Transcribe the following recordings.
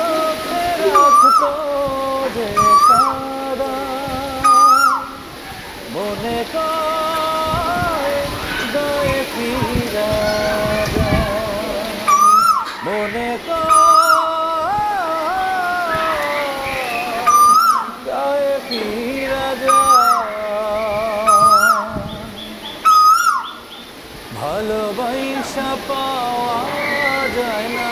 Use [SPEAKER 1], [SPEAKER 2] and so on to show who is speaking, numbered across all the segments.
[SPEAKER 1] চোখে রাখতো যে সাদা মনে কয় গায়ে ফিরা যায়, মনে কয় গায়ে ফিরা যায়। ভালোবাসা পাওয়া যায় না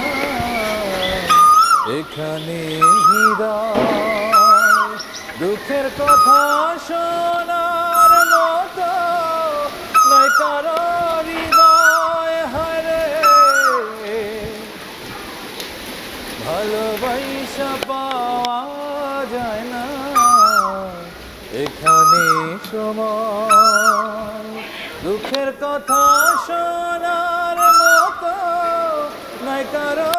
[SPEAKER 1] এখানে হৃদয়, দুঃখের কথা শোনার মতো নয় কারো হৃদয়। হারে ভালোবাসা পাওয়া যায় না এখানে সময়, দুঃখের কথা শোনার মতো নয় কারো